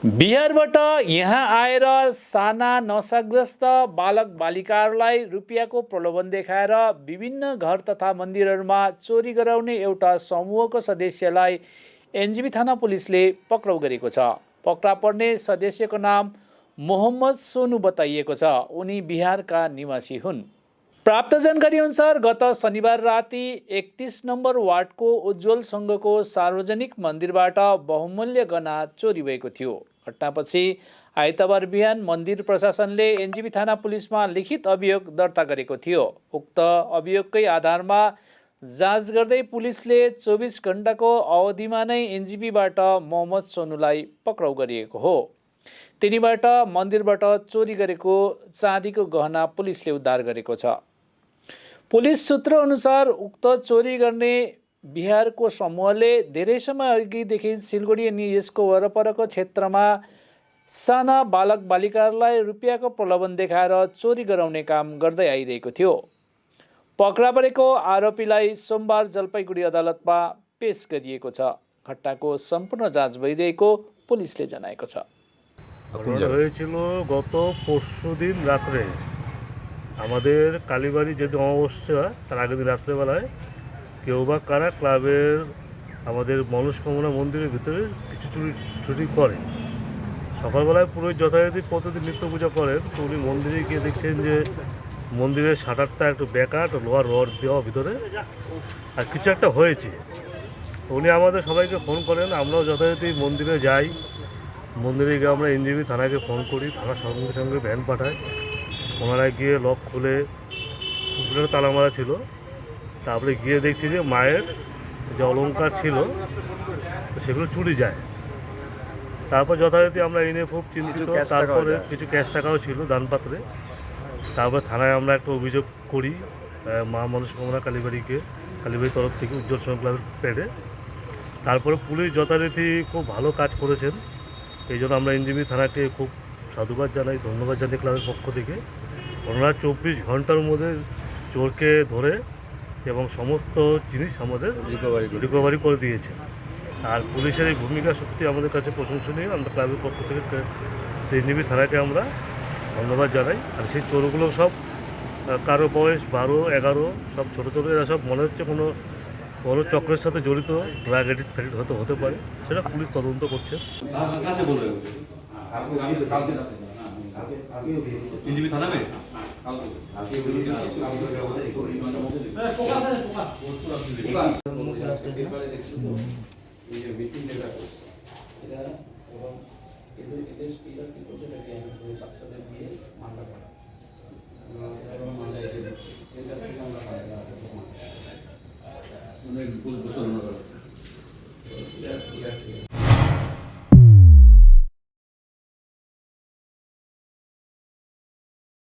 बिहारबाट यहाँ आएर साना नशाग्रस्त बालक बालिकाहरूलाई रुपियाँको प्रलोभन देखाएर विभिन्न घर तथा मन्दिरहरूमा चोरी गराउने एउटा समूहको सदस्यलाई एनजेपी थाना पुलिसले पक्राउ गरेको छ। पक्रा पर्ने सदस्यको नाम मोहम्मद सोनु बताइएको छ। उनी बिहारका निवासी हुन्। प्राप्त जानकारी अनुसार गत शनिबार राति 31 नम्बर वार्डको उज्जवल सङ्घको सार्वजनिक मन्दिरबाट बहुमूल्य गहना चोरी भएको थियो। घटनापछि आइतबार बिहान मन्दिर प्रशासनले एनजेपी थाना पुलिसमा लिखित अभियोग दर्ता गरेको थियो। उक्त अभियोगकै आधारमा जाँच गर्दै पुलिसले 24 घण्टाको अवधिमा नै एनजेपीबाट मोहम्मद सोनुलाई पक्राउ गरिएको हो। तिनीबाट मन्दिरबाट चोरी गरेको चाँदीको गहना पुलिसले उद्धार गरेको छ। पुलिस सूत्र अनुसार उक्त चोरी गर्ने बिहारको समूहले धेरै समय अघिदेखि सिलगढी अनि यसको वरपरको क्षेत्रमा साना बालक बालिकाहरूलाई रुपियाँको प्रलोभन देखाएर चोरी गराउने काम गर्दै आइरहेको थियो। पक्रा परेको आरोपीलाई सोमबार जलपाइगुडी अदालतमा पेश गरिएको छ। घटनाको सम्पूर्ण जाँच भइरहेको पुलिसले जनाएको छ। गत परशुदिन रात्रे আমাদের কালীবাড়ি যেদিন অমাবস্যা তার আগের দিন রাত্রেবেলায় কেউ বা কারা ক্লাবের আমাদের মনস্কামনা মন্দিরের ভিতরে কিছু চুরি করে। সকালবেলায় পুরো যথারীতি প্রতিদিন নিত্য পূজা করেন। তো উনি মন্দিরে গিয়ে দেখছেন যে মন্দিরের শাটারটা একটু বেঁকা, একটা লোহার রড দেওয়া ভিতরে আর কিছু একটা হয়েছে। উনি আমাদের সবাইকে ফোন করেন। আমরাও যথারীতি মন্দিরে যাই। মন্দিরে গিয়ে আমরা এনজেপি থানাকে ফোন করি। থানা সঙ্গে সঙ্গে ভ্যান পাঠায়। ওনারা গিয়ে লক খুলে তালা মারা ছিল। তারপরে গিয়ে দেখছি যে মায়ের যে অলংকার ছিল তো সেগুলো চুরি যায়। তারপর যথারীতি আমরা এনে খুব চিন্তিত। তারপরে কিছু ক্যাশ টাকাও ছিল দানপাত্রে। তারপর থানায় আমরা একটা অভিযোগ করি মা মনস্কামনা কালীবাড়ির তরফ থেকে উজ্জ্বল সঙ্ঘ ক্লাবের পেডে। তারপরে পুলিশ যথারীতি খুব ভালো কাজ করেছেন। এই জন্য আমরা এনজেপি থানাকে খুব সাধুবাদ জানাই, ধন্যবাদ জানাই ক্লাবের পক্ষ থেকে। ওনারা 24 ঘন্টার মধ্যে চোরকে ধরে এবং সমস্ত জিনিস আমাদের রিকভারি করে দিয়েছে। আর পুলিশের এই ভূমিকা সত্যি আমাদের কাছে প্রশংসনীয়। আমরা ক্লাবের পক্ষ থেকে এনজেপি থানাকে আমরা ধন্যবাদ জানাই। আর সেই চোরগুলো সব কারো বয়স 12-11, সব ছোটো ছোটো। এরা সব মনে হচ্ছে কোনো বড় চক্রের সাথে জড়িত, ড্রাগ এডিক্ট ফ্যাডিক্ট হতে পারে। সেটা পুলিশ তদন্ত করছে। एनजेपी थाना में